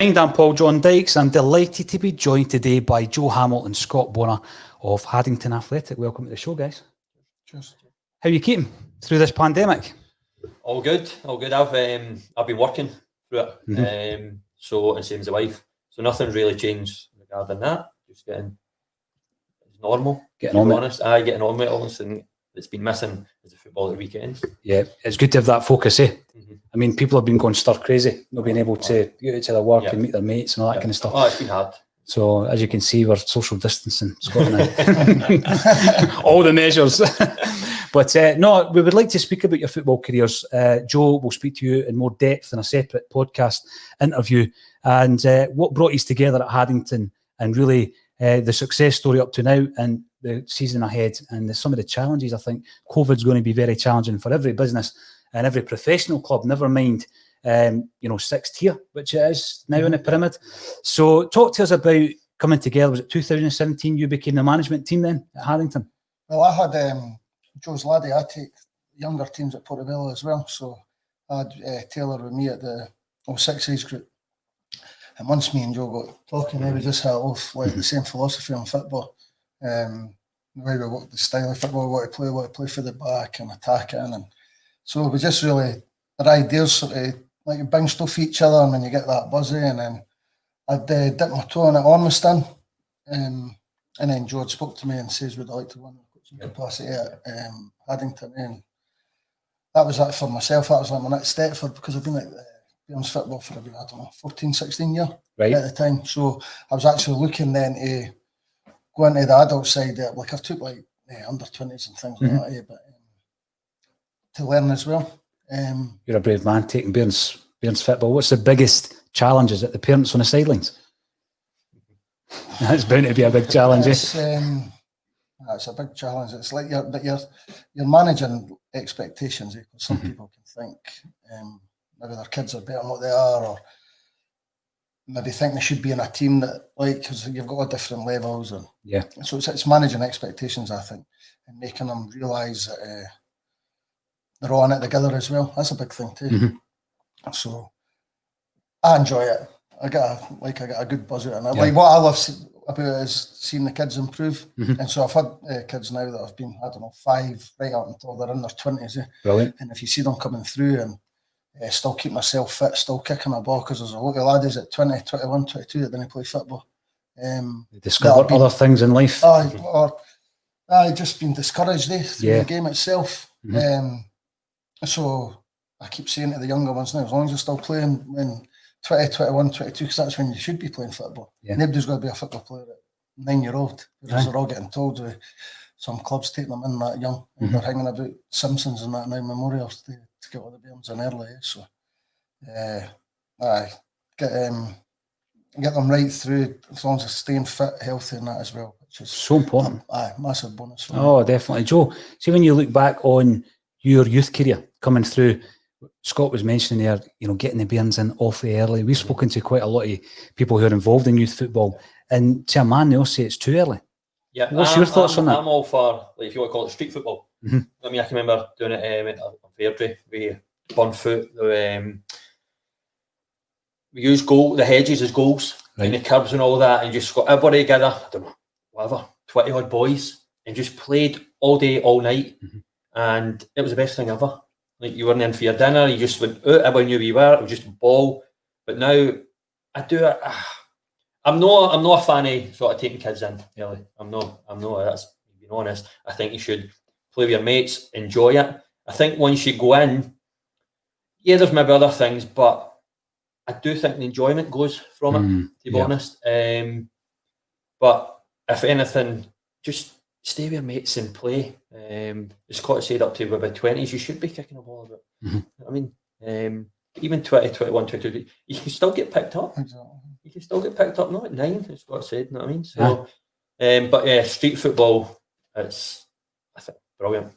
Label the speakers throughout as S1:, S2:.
S1: I'm Paul John Dykes. I'm delighted to be joined today by Joe Hamill and Scott Bonar of Haddington Athletic. Welcome to the show, guys.
S2: Cheers.
S1: How are you keeping through this pandemic?
S3: All good. I've been working through it, so and same as the wife. So nothing's really changed regarding that. Just getting normal.
S1: Getting on
S3: honest. Getting on with it. Honest, and it's been missing is the football at the weekends.
S1: Yeah, it's good to have that focus, eh? I mean, people have been going stir crazy, not being able to get out to their work and meet their mates and all that kind of stuff.
S3: Oh, it's been hard.
S1: So, as you can see, we're social distancing, Scott and I. All the measures. But no, we would like to speak about your football careers. Joe will speak to you in more depth in a separate podcast interview. And what brought you together at Haddington, and really the success story up to now and the season ahead, and some of the challenges. I think COVID's going to be very challenging for every business and every professional club, never mind, sixth tier, which it is now in the pyramid. So talk to us about coming together. Was it 2017 you became the management team then at Haddington?
S2: Well, I had Joe's laddie. I take younger teams at Portobello as well. So I had Taylor with me at the 06 age group. And once me and Joe got talking, we just had off like the same philosophy on football. The way we work, the style of football, we want to play for the back and attack it in. And so we just really, our ideas sort of like bounced off each other, and when you get that buzzy, and then I'd dipped my toe in it on with Stan, and then George spoke to me and says, would I like to run the coaching capacity at Haddington? And that was that for myself. That was like my next step because I've been at Byrne's football for about, 14, 16 years at the time. So I was actually looking then to go into the adult side. Like I've took like under 20s and things like that, but to learn as well.
S1: You're a brave man taking Byrne's football. What's the biggest challenges at the parents on the sidelines? That's bound to be a big challenge.
S2: It's a big challenge. It's like you're managing expectations. Some people can think maybe their kids are better than what they are, or maybe think they should be in a team that because you've got all different levels, and so it's managing expectations, I think, and making them realise that they're all in it together as well. That's a big thing too. So I enjoy it. I get a good buzz out of it. Like what I love about it is seeing the kids improve. And so I've had kids now that have been, 5 right up until they're in their 20s.
S1: Brilliant.
S2: And if you see them coming through and still keep myself fit, still kicking a ball, because there's a lot of laddies at 20, 21, 22 that didn't play football.
S1: They discover other things in life.
S2: Or just been discouraged through the game itself. So I keep saying to the younger ones now, as long as you're still playing when 20, 21, 22, because that's when you should be playing football. Nobody's going to be a football player at 9-year-old. Because they're all getting told with some clubs taking them in that young. And they're hanging about Simpsons and that now, memorials to get all the Byrnes in early. So get them right through, as long as they're staying fit, healthy and that as well, which is
S1: so important.
S2: Massive bonus for
S1: me. Definitely. Joe, see, when you look back on your youth career coming through, Scott was mentioning there, getting the Byrnes in awfully early. We've spoken to quite a lot of people who are involved in youth football, and to a man, they all say it's too early.
S3: Yeah,
S1: what's your thoughts on that?
S3: I'm all for, if you want to call it street football. I mean, I can remember doing it at Fairdrie with Burnfoot. We used the hedges as goals, and the curbs and all that, and just got everybody together, I don't know, whatever, 20 odd boys, and just played all day, all night. And it was the best thing ever. Like, you weren't in for your dinner, you just went out, everyone knew where you were, it was just a ball. But now I do it. I'm not a fan of sort of taking kids in, really. I'm not, that's being honest. I think you should play with your mates, enjoy it. I think once you go in, there's maybe other things, but I do think the enjoyment goes from it, to be honest. But if anything, just stay with your mates and play. As Scott said, up to about 20s, you should be kicking a ball about. I mean, even 20, 21, 22, you can still get picked up.
S2: Exactly.
S3: You can still get picked up, not at 9, as Scott said, you know what I mean? So, but street football, it's, I think, brilliant.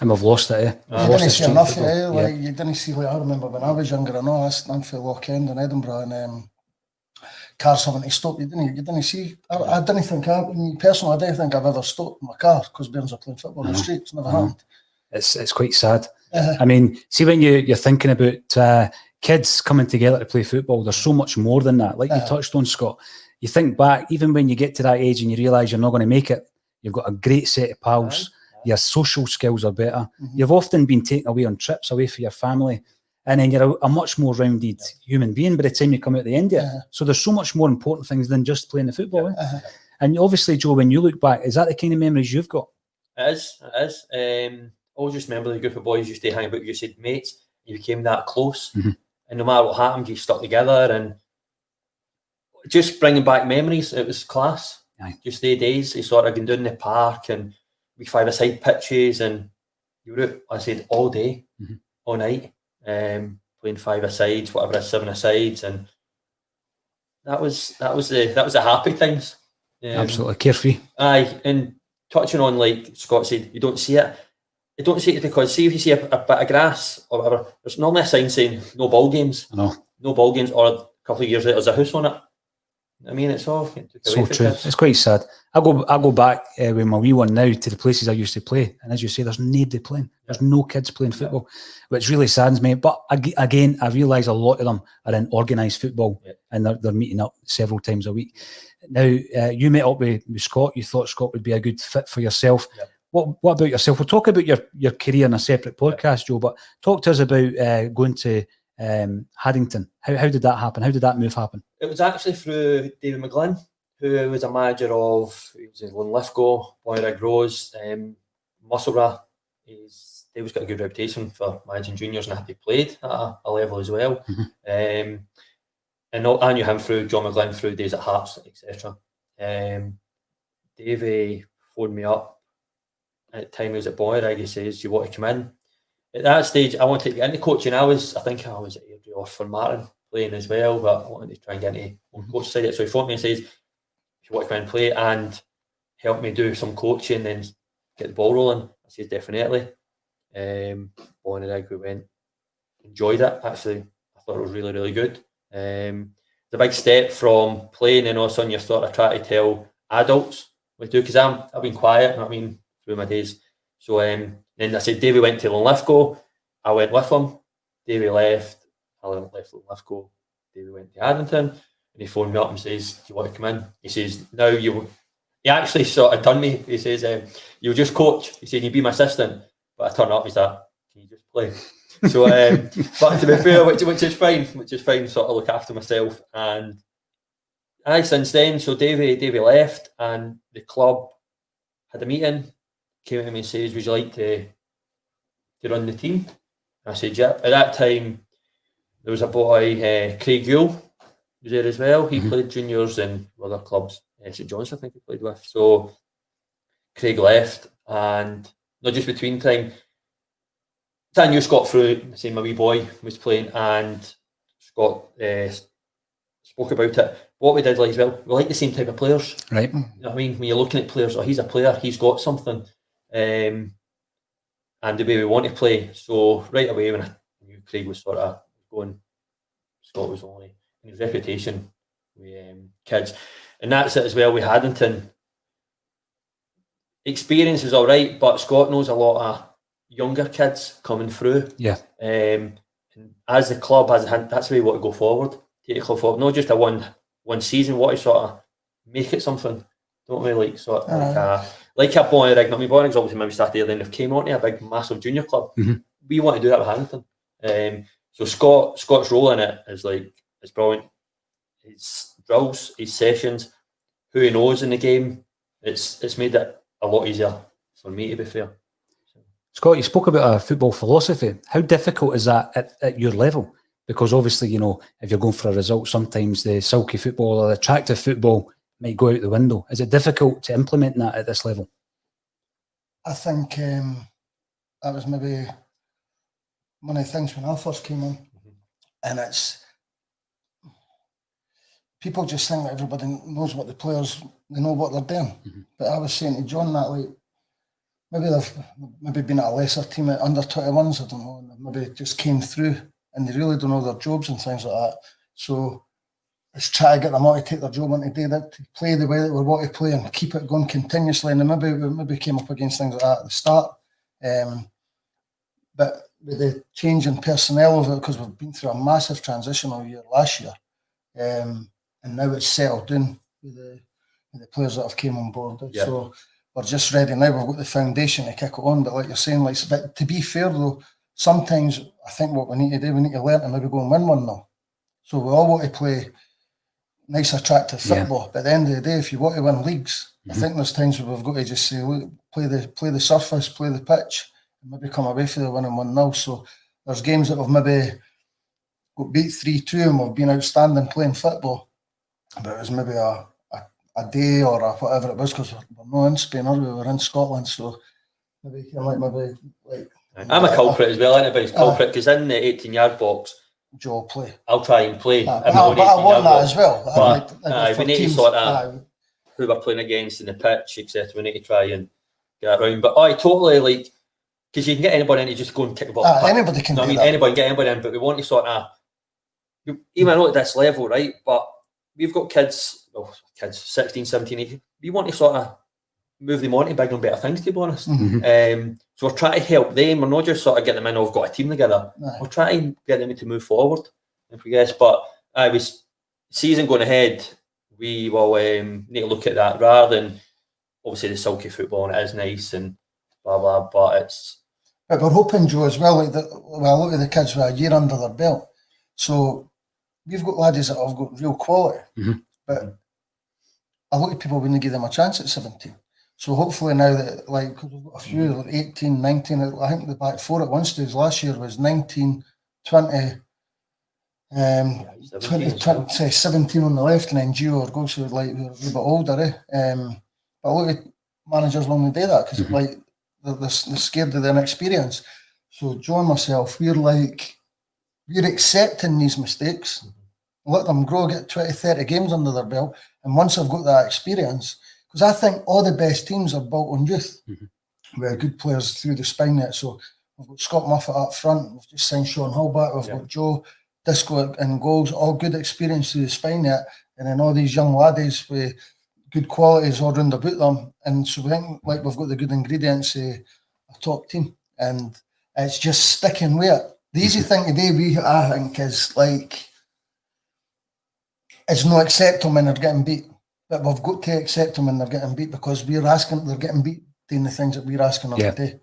S1: And we've lost it,
S2: You didn't see enough, you didn't see, I remember when I was younger, I know I'm for Loch End in Edinburgh, and cars having to stop. You didn't see. I didn't think, personally, I didn't think I've ever stopped my car because Byrnes are playing football in the streets. Never happened.
S1: It's quite sad. I mean, see, when you're thinking about kids coming together to play football, there's so much more than that. Like you touched on, Scott, you think back, even when you get to that age and you realise you're not going to make it, you've got a great set of pals, your social skills are better, you've often been taken away on trips away for your family, and then you're a much more rounded human being by the time you come out the end of it. So there's so much more important things than just playing the football. And obviously, Joe, when you look back, is that the kind of memories you've got?
S3: It is. I always just remember the group of boys used to hang about. You said mates, you became that close, and no matter what happened, you stuck together. And just bringing back memories, it was class. Just the days, you sort of going down in the park and we 5-a-side pitches, and you were out, I said, all day, all night, playing 5-a-sides, whatever, 7-a-sides, and that was the happy times.
S1: Absolutely carefree.
S3: Aye, and touching on, like Scott said, you don't see it. You don't see it because, see, if you see a bit of grass or whatever, there's normally a sign saying no ball games. No ball games, or a couple of years later there's a house on it. I mean, it's all
S1: so true. It's quite sad. I go back with my wee one now to the places I used to play, and as you say, there's nobody playing. There's no kids playing football, which really saddens me. But again, I realise a lot of them are in organised football, and they're meeting up several times a week. Now, you met up with Scott. You thought Scott would be a good fit for yourself. What about yourself? We'll talk about your career in a separate podcast, Joe. But talk to us about going to Haddington. How did that happen? How did that move happen?
S3: It was actually through David McGlynn, who was a manager of Lithgow, Bonar, Rose, Musselburgh. David's got a good reputation for managing juniors, and he played at a level as well. And I knew him through John McGlynn, through days at Hearts, etc. Davey phoned me up at the time he was at Bonar. He says, "Do you want to come in?" At that stage, I wanted to get into coaching. I think I was at Airdrie or for Martin playing as well, but I wanted to try and get into the coach side. So he phoned me and says, "If you want to come in and play and help me do some coaching and get the ball rolling," I said, "Definitely." Bonar, we went, enjoyed it. Actually, I thought it was really, really good. It's a big step from playing, and all of a sudden you sort of try to tell adults what to do, because I've been quiet, you know what I mean, through my days. So then I said, Davey went to Lithgow, I went with him. Davey left, I left Lithgow. Davey went to Haddington, and he phoned me up and says, "Do you want to come in?" He says, "Now you." He actually sort of done me. He says, "You'll just coach." He said, "You'll be my assistant." But I turned up, he's like, "Can you just play?" So, but to be fair, which is fine. Sort of look after myself, and since then, so Davey left, and the club had a meeting. Came to me and says, "Would you like to run the team?" And I said, "Yeah." At that time, there was a boy, Craig Yule, was there as well. He played juniors in other clubs. St John's, I think he played with. So Craig left, and not just between time. I knew Scott through, say my wee boy was playing, and Scott spoke about it. What we did like as well, we like the same type of players.
S1: Right.
S3: You know what I mean? When you're looking at players, he's a player, he's got something. And the way we want to play. So right away, when I knew Craig was sort of going, Scott was only in his reputation with kids. And that's it as well with Haddington. Experience is all right, but Scott knows a lot of younger kids coming through.
S1: Yeah.
S3: And as the club, that's the way we want to go forward. Take the club forward. Not just a one season, want to sort of make it something. Don't we like sort of like a Bonar? I mean, Bonar's obviously maybe started there, then they've came on to a big, massive junior club. We want to do that with Haddington. So Scott's role in it is it's brilliant. His drills, his sessions, who he knows in the game. It's made it a lot easier for me, to be fair.
S1: Scott, you spoke about a football philosophy. How difficult is that at your level? Because obviously, you know, if you're going for a result, sometimes the sulky football or the attractive football might go out the window. Is it difficult to implement that at this level?
S2: I think that was maybe one of the things when I first came on. And it's, people just think that everybody knows what the players, they know what they're doing. But I was saying to John that, like, maybe they've been at a lesser team at under 21s, I don't know, and maybe just came through and they really don't know their jobs and things like that. So let's try to get them all to take their job on today, that to play the way that we want to play and keep it going continuously. And then maybe came up against things like that at the start. But with the change in personnel of it, because we've been through a massive transitional year last year, and now it's settled down with the players that have came on board.
S3: Yeah.
S2: So we're just ready now. We've got the foundation to kick it on. But like you're saying, like, but to be fair though, sometimes I think what we need to do, we need to learn to maybe go and win one now. So we all want to play nice, attractive football. But at the end of the day, if you want to win leagues, I think there's times where we've got to just say, look, play the surface, play the pitch, and maybe come away for the winning 1-0. So there's games that we've maybe got beat 3-2 and we've been outstanding playing football. But it was maybe a day or a whatever it was, because we're not in Spain, or we were in Scotland. So maybe
S3: I'm a culprit as well. Anybody's culprit, because in the 18-yard box,
S2: Joe play.
S3: I'll try and play.
S2: But I want that as well.
S3: But we need to sort of who we're playing against in the pitch, etc. We need to try and get around. But I totally like, because you can get anybody in to just go and kick the ball.
S2: Anybody can.
S3: I mean, anybody can get anybody in, but we want to sort of, even not at this level, right? But we've got kids, 16, 17, 18. We want to sort of move them on to bigger and better things, to be honest. So we're trying to help them. We're not just sort of getting them in, we've got a team together. We're trying to get them to move forward and progress. But with season going ahead, we will need to look at that rather than obviously the sulky football, and it is nice and blah blah. But
S2: we're hoping, Joe, as well. Like a lot of the kids with a year under their belt, so we've got laddies that have got real quality, but a lot of people wouldn't give them a chance at 17. So hopefully now that, like, cause we've got a few, like 18, 19, I think the back four at one stage last year was 19, 20, 17 on the left, and then Gio or Ghost, who like we're a bit older. But a lot of managers will only do that because like they're scared of their experience. So Joe and myself, we're accepting these mistakes, let them grow, get 20, 30 games under their belt, and once they've got that experience, because I think all the best teams are built on youth, where good players through the spine net. So we've got Scott Muffet up front, we've just signed Sean Hull back, we've got Joe Disco and goals, all good experience through the spine net, and then all these young laddies with good qualities all round about them. And so we think like we've got the good ingredients of a top team, and it's just sticking with it. The easy thing today, I think, is like, it's not accept them when they're getting beat, but we've got to accept them when they're getting beat, because we're asking, they're getting beat doing the things that we're asking them to do.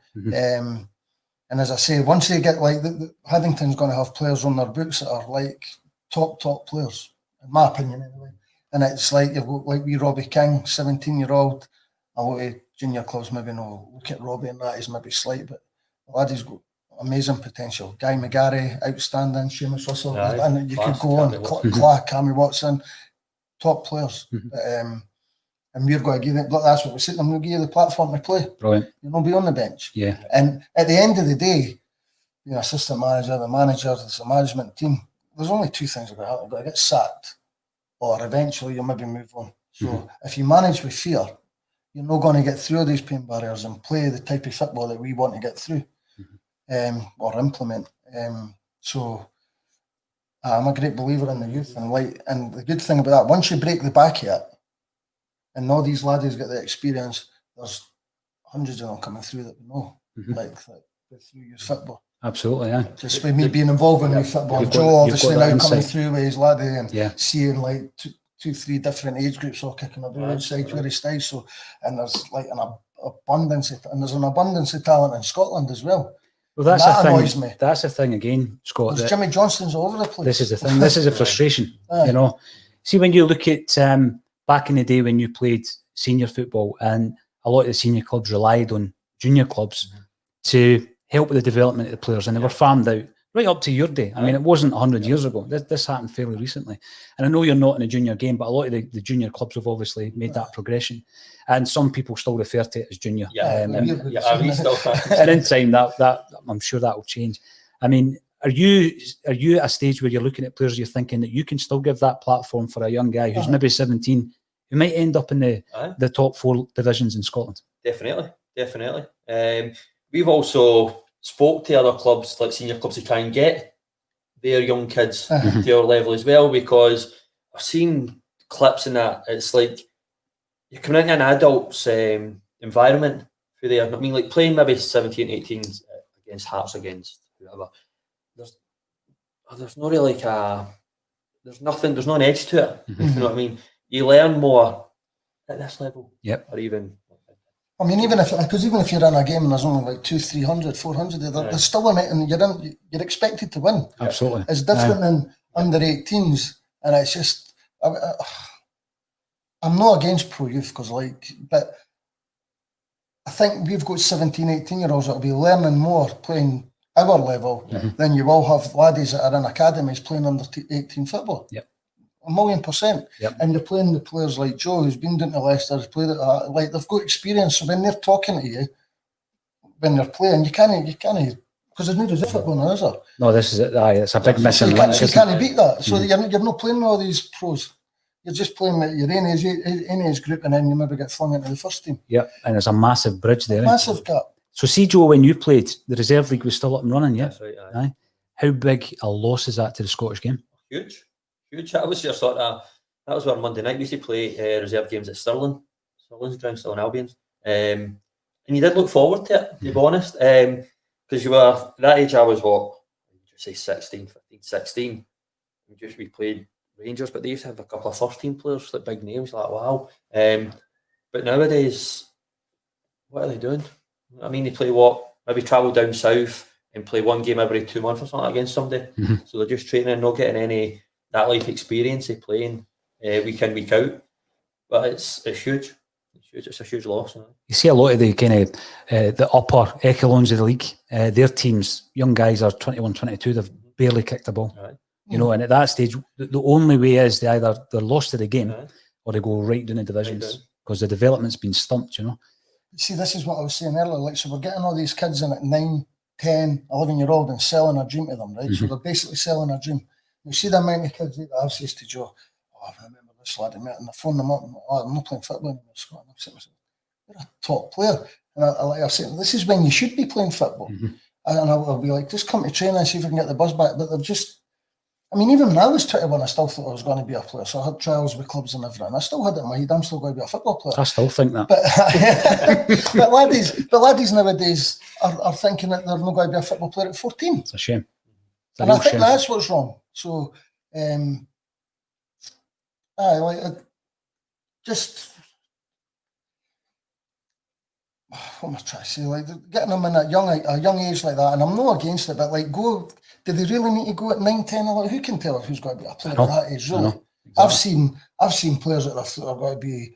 S2: And as I say, once they get like, Haddington's going to have players on their books that are like top players, in my opinion anyway. And it's like, you've got like wee Robbie King, 17-year-old. A lot of junior clubs maybe no look at Robbie and that is maybe slight, but the laddie's got amazing potential. Guy McGarry, outstanding. Seamus Russell, and you could go on. Clark, Cammy Watson, top players. And we're going to give it, that's what we're sitting on, we'll give you the platform to play.
S1: Brilliant.
S2: You know, be on the bench.
S1: Yeah.
S2: And at the end of the day, the assistant manager, the manager, the management team, there's only two things about it. You've got to get sacked, or eventually you'll maybe move on. So if you manage with fear, you're not going to get through these pain barriers and play the type of football that we want to get through or implement. So I'm a great believer in the youth, and the good thing about that, once you break the back of it, and all these laddies get the experience, there's hundreds of them coming through that we know, like through youth football.
S1: Absolutely, yeah.
S2: Just with me being involved in youth football, Joe obviously now coming through with his laddie and seeing like two, three different age groups all kicking about outside where he stays. So, and there's like an abundance of talent in Scotland as well.
S1: Well, that's
S2: that
S1: the
S2: annoys
S1: thing.
S2: Me.
S1: That's the thing again, Scott.
S2: There's Jimmy Johnston's all over the place.
S1: This is the thing. This is a frustration. You know, see, when you look at back in the day when you played senior football, and a lot of the senior clubs relied on junior clubs to help with the development of the players, and they were farmed out right up to your day. I mean, it wasn't 100 years ago. This happened fairly recently. And I know you're not in a junior game, but a lot of the junior clubs have obviously made that progression. And some people still refer to it as junior. And in time, that I'm sure that will change. I mean, are you at a stage where you're looking at players, you're thinking that you can still give that platform for a young guy who's maybe 17, who might end up in the top 4 divisions in Scotland?
S3: Definitely. We've also spoke to other clubs, like senior clubs, to try and get their young kids to our level as well, because I've seen clips in that. It's like you're coming into an adult's environment through there. I mean, like playing maybe 17, 18 against Hearts, against whoever. There's not really there's no an edge to it.
S1: Mm-hmm.
S3: You know what I mean? You learn more at this level.
S1: Yep.
S3: Or even.
S2: I mean, even if you're in a game and there's only like 200, 300, 400, there's still in it, and you're expected to win.
S1: Absolutely.
S2: It's different than under 18s, and it's just I'm not against pro youth but I think we've got 17, 18-year-olds that'll be learning more playing our level than you will have laddies that are in academies playing under 18 football.
S1: Yep.
S2: 1,000,000%.
S1: Yep.
S2: And you're playing the players like Joe, who's been down to Leicester, has played at like they've got experience. So when they're talking to you, when they're playing, you can't because there's no result football now, is there?
S1: No, this is it. It's a big missing link.
S2: So you can't beat that. So you're not playing with all these pros. You're just playing with your own age group, and then you maybe get flung into the first team.
S1: Yep, and there's a massive bridge there.
S2: Massive gap.
S1: So see, Joe, when you played, the reserve league was still up and running, yeah?
S3: That's right,
S1: aye. How big a loss is that to the Scottish game?
S3: Huge. That was your that was where Monday night we used to play reserve games at Stirling's ground, Stirling Albion's. And you did look forward to it, to be honest. Because you were, that age I was, say 16, 15, 16. We played Rangers, but they used to have a couple of first team players, like big names, like wow. But nowadays, what are they doing? I mean, they play maybe travel down south and play one game every 2 months or something against somebody.
S1: Mm-hmm.
S3: So they're just training and not getting any that life experience of playing week in, week out. But it's huge. It's a huge loss.
S1: You see a lot of the kind of the upper echelons of the league. Their teams, young guys are 21, 22. They've barely kicked a ball.
S3: Right.
S1: You know, and at that stage, the only way is they're lost to the game or they go right down the divisions because the development's been stumped, you know.
S2: See, this is what I was saying earlier. Like, so we're getting all these kids in at 9, 10, 11-year-old and selling a dream to them, right? Mm-hmm. So they're basically selling a dream. You see the amount of kids that I've said to Joe, I remember this lad, and I phoned them up, and I'm not playing football anymore, Scott. I'm saying, you're a top player. And I said, this is when you should be playing football. Mm-hmm. And I'll be like, just come to training and see if we can get the buzz back. But they're just, I mean, even when I was 21, I still thought I was going to be a player. So I had trials with clubs and everything. I still had it in my head, I'm still going to be a football player.
S1: I still think that.
S2: But laddies nowadays are thinking that they're not going to be a football player at 14.
S1: It's a shame.
S2: And I think that's what's wrong. So, what am I trying to say? Like, getting them in a young age like that, and I'm not against it, but like, do they really need to go at 9, 10, 11? Who can tell us who's going to be a player at that age, really? Exactly. I've seen players that are going to be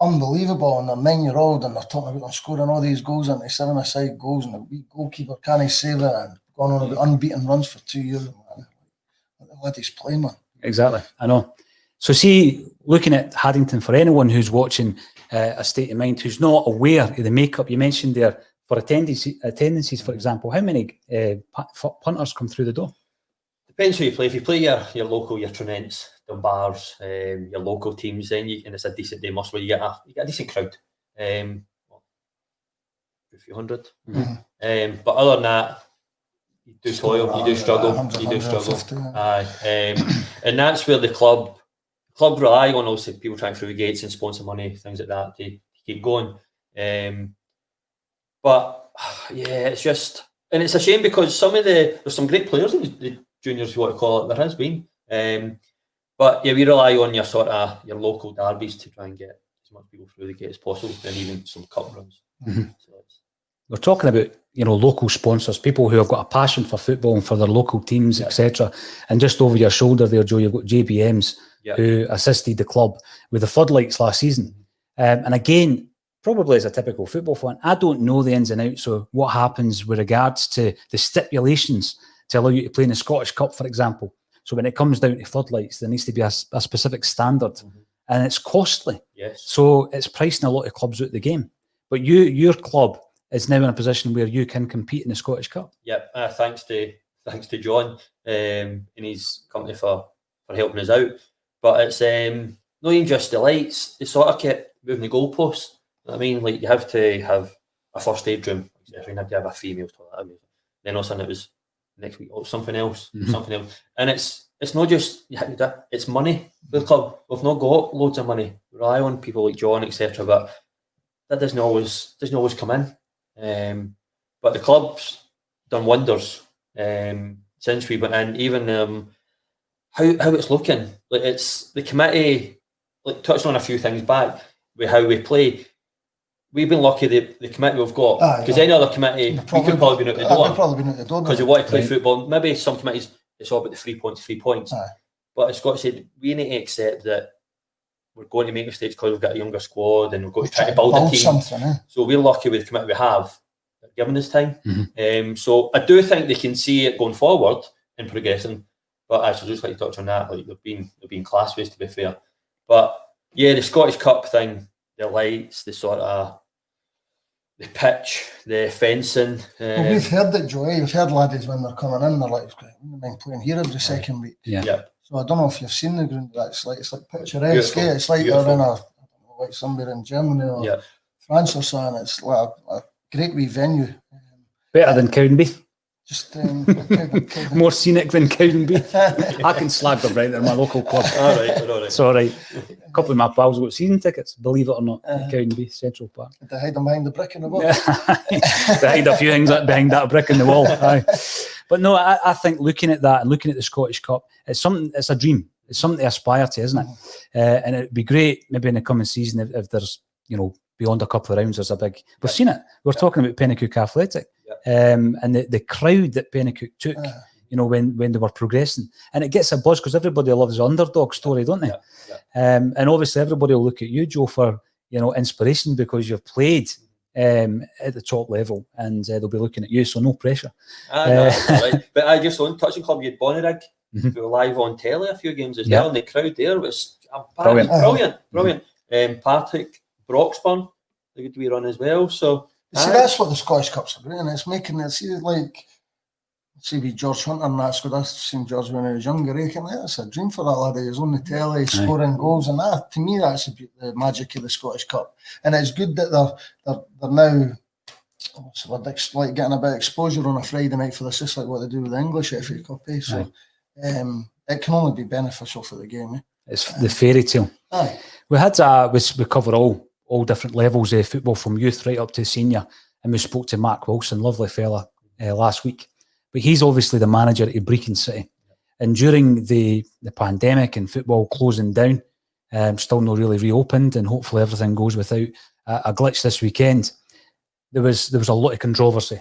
S2: unbelievable, and they're 9-year-old, and they're talking about them scoring all these goals and 7-a-side goals, and the wee goalkeeper can't save it, and going on about unbeaten runs for 2 years. Man. Let these play, man.
S1: Exactly, I know. So see, looking at Haddington, for anyone who's watching a state of mind, who's not aware of the makeup, you mentioned there, for attendances, for example, how many punters come through the door?
S3: Depends who you play. If you play your local, your Trinents, Dunbars, your local teams, then and it's a decent day, Muswell, you get a decent crowd. A few hundred. Mm-hmm. But other than that, you do toil, you do struggle. Aye. And that's where the club rely on, also people trying through the gates and sponsor money, things like that, to keep going. But yeah, it's just, and it's a shame because there's some great players in the juniors, if you want to call it. There has been, but yeah, we rely on your local derbies to try and get as much people through the gate as possible, and even some cup runs.
S1: Mm-hmm. So we're talking about local sponsors, people who have got a passion for football and for their local teams, etc. And just over your shoulder there, Joe, you've got JBMs who assisted the club with the floodlights last season. And again, probably as a typical football fan, I don't know the ins and outs of what happens with regards to the stipulations to allow you to play in the Scottish Cup, for example. So when it comes down to floodlights, there needs to be a specific standard, and it's costly. Yes. So it's pricing a lot of clubs out of the game. But your club is now in a position where you can compete in the Scottish Cup. Yep, thanks to John and his company for helping us out. But it's not even just the lights; they sort of kept moving the goalposts. I mean, like, you have to have a first aid room, you have to have a female toilet. Then all of a sudden it was next week, something else, and it's not just it's money for the club. We've not got loads of money. We rely on people like John, etc. But that doesn't always come in. But the club's done wonders
S3: since we went in. Even how it's looking, like it's the committee. Like touching on a few things back with how we play. We've been lucky the committee we've got, because any other committee we could probably been out the door.
S2: We've probably been out the door
S3: because they want to play football. Maybe some committees it's all about the 3 points.
S2: Aye.
S3: But it's got to say we need to accept that we're going to make mistakes because we've got a younger squad and we're going to try to build a team. So we're lucky with the committee we have, given us time. So I do think they can see it going forward and progressing. But I should just like to touch on that. Like they've been classways, to be fair. But yeah, the Scottish Cup thing, the lights, the sort of the pitch, the fencing.
S2: Well, we've heard it, Joey. We've heard laddies when they're coming in, they're like, I wouldn't mind playing here every second week.
S1: Yeah.
S2: So I don't know if you've seen the ground. It's like picturesque. It's like you're in like somewhere in Germany or France or something. It's like a great wee venue.
S1: Better than Cowdenbeath.
S2: Just
S1: more scenic than Cowdenbeath. I can slag them right there, my local club.
S3: All right.
S1: It's all right. A couple of my pals got season tickets, believe it or not, at Cowdenbeath Central Park.
S2: They hide them behind the brick in the wall.
S1: They hide a few things behind that brick in the wall. Aye. But no, I think looking at that and looking at the Scottish Cup, it's a dream. It's something to aspire to, isn't it? And it'd be great maybe in the coming season if there's, beyond a couple of rounds, there's a big... We've seen it. We're talking about Pennacook Athletic. And the crowd that Pennacook took, when they were progressing. And it gets a buzz because everybody loves the underdog story, don't they? And obviously everybody will look at you, Joe, for inspiration because you've played at the top level and they'll be looking at you, so no pressure.
S3: Right. But I just on touching club, you had Bonar, who were live on telly a few games as well, and the crowd there was brilliant. Partick, Broxburn, they could be run as well. So
S2: see, that's what the Scottish Cup's about, and it's making it see like with George Hunter and that squad. I've seen George when I was younger. That's a dream for that lad. He was on the telly scoring goals, and that to me that's the magic of the Scottish Cup. And it's good that they're now like getting a bit of exposure on a Friday night for this, just like what they do with the English FA Cup. So it can only be beneficial for the game.
S1: It's the fairy tale. We had we cover all different levels of football from youth right up to senior, and we spoke to Mark Wilson, lovely fella, last week. But he's obviously the manager at Brecon City, and during the pandemic and football closing down, still not really reopened, and hopefully everything goes without a glitch this weekend. There was a lot of controversy.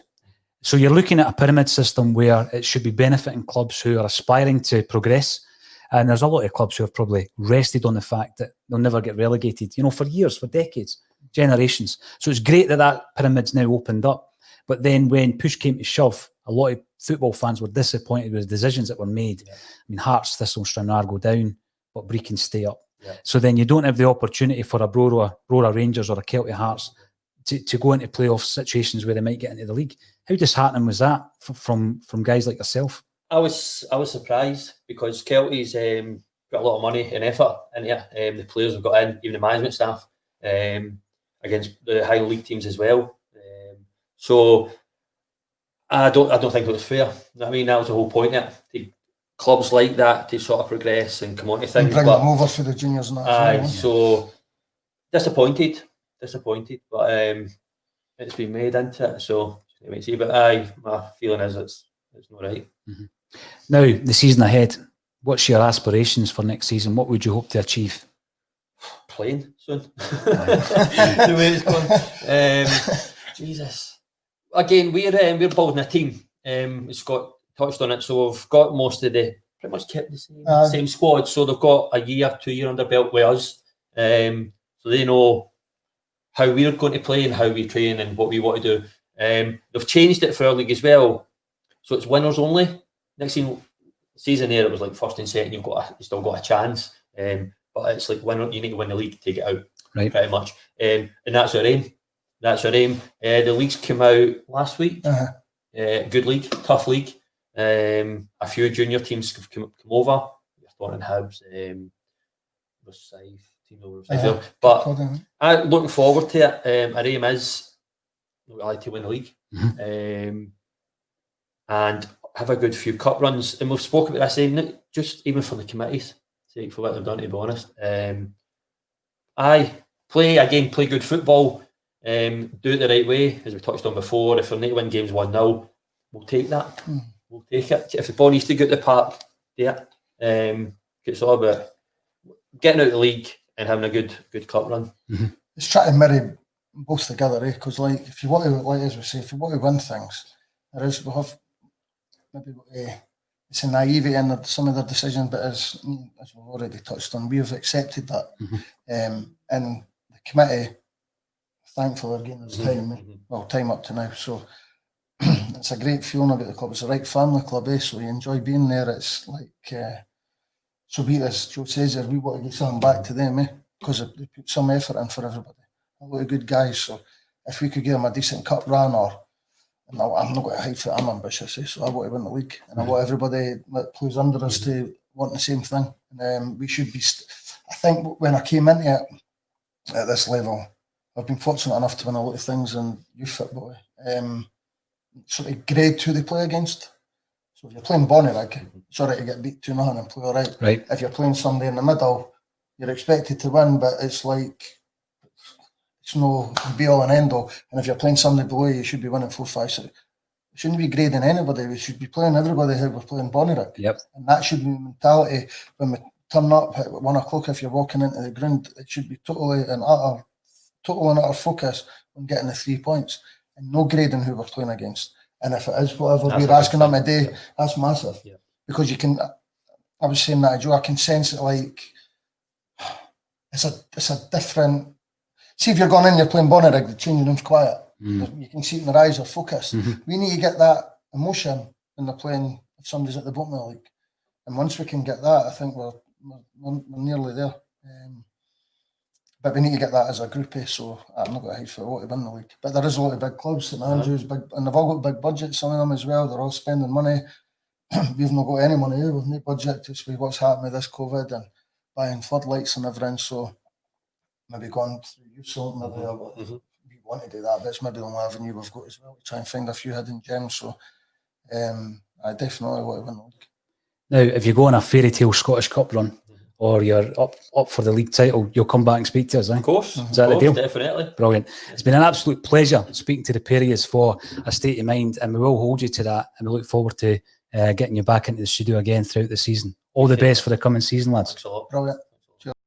S1: So you're looking at a pyramid system where it should be benefiting clubs who are aspiring to progress. And there's a lot of clubs who have probably rested on the fact that they'll never get relegated, for years, for decades, generations. So it's great that pyramid's now opened up. But then when push came to shove, a lot of football fans were disappointed with the decisions that were made. I mean, Hearts, Thistle, Stranraer go down, but Brecon stay up. So then you don't have the opportunity for a Brora Rangers or a Celtic Hearts to go into playoff situations where they might get into the league. How disheartening was that from guys like yourself?
S3: I was surprised because Kelty's got a lot of money and effort in here. The players have got in, even the management staff, against the high league teams as well. So I don't think it was fair. I mean, that was the whole point of it. Clubs like that to sort of progress and come on to things.
S2: And bring them over for the juniors and that.
S3: So disappointed, but it's been made into it. So see, but my feeling is it's not right.
S1: Now, the season ahead, what's your aspirations for next season? What would you hope to achieve?
S3: Playing soon. The way it's going. Jesus. Again, we're building a team. Scott touched on it, so we've got most of pretty much kept the same squad. So they've got a year, 2 year under belt with us. So they know how we're going to play and how we train and what we want to do. They've changed it for our league as well. So it's winners only. Next season there, it was like first and second, you still got a chance. But it's like you need to win the league to take it out,
S1: right? Pretty
S3: much. And that's our aim. The leagues came out last week. Good league, tough league. A few junior teams have come over. Thornton Hibs, Rosyth, team over Rosyth. But I'm looking forward to it. Our aim is to win the league. And have a good few cup runs, and we've spoken about this, just even for the committees, for what they've done, to be honest. Play good football, do it the right way, as we touched on before. If we're not to win games 1-0, we'll take that. we'll take it. If the ball needs to go to the park, yeah. It's all about getting out of the league and having a good cup run.
S2: It's trying to marry both together, because like if you want to, like as we say, if you want to win things, we have maybe it's a naivety in some of their decisions, but as we've already touched on, we have accepted that, and the committee, thankfully, are giving us time up to now. So it's a great feeling about the club. It's a right family club, so you enjoy being there. It's like so be it, as Joe says, we want to give something back to them, because they put some effort in for everybody. A lot of good guys. So if we could give them a decent cup run, I'm not going to hide for it, I'm ambitious, so I want to win the league, and I want everybody that plays under us to want the same thing. And we should be. I think when I came into it at this level, I've been fortunate enough to win a lot of things in youth football. Sort of grade who they play against. So if you're playing Bonar, it's all right to get beat 2-0 and play all right.
S1: Right.
S2: If you're playing somebody in the middle, you're expected to win, but it's like it's no be all and end all. And if you're playing somebody below you, should be winning 4-5. So we shouldn't be grading anybody. We should be playing everybody how we're playing Bonar.
S1: Yep.
S2: And that should be the mentality when we turn up at 1 o'clock. If you're walking into the ground, it should be total and utter focus on getting the 3 points and no grading who we're playing against. And if it is whatever we're asking them a day, that's massive. Yeah. Because you can. I was saying that, Joe. I can sense it like it's a different. See, if you're going in, you're playing Bonar, the changing room's quiet. You can see it in their eyes, are focused. We need to get that emotion when they're playing if somebody's at the bottom of the league. And once we can get that, I think we're nearly there. But we need to get that as a groupie, so I'm not going to hide for a lot to win the league. But there is a lot of big clubs, St Andrews, big, and they've all got big budgets, some of them as well. They're all spending money. We've not got any money, we've no budget to see what's happening with this COVID and buying floodlights and everything. So maybe going through youth salt, maybe we want to do that, but it's maybe the only avenue we've got as well to try and find a few hidden gems. So I definitely want to win the league.
S1: Now, if you go on a fairy tale Scottish Cup run, or you're up for the league title, you'll come back and speak to us, eh?
S3: Of course.
S1: Is that the deal?
S3: Definitely.
S1: Brilliant. It's been an absolute pleasure speaking to the pair of yous for A State of Mind, and we will hold you to that, and we look forward to getting you back into the studio again throughout the season. All the best for the coming season, lads.
S3: Thanks a lot.
S2: Brilliant.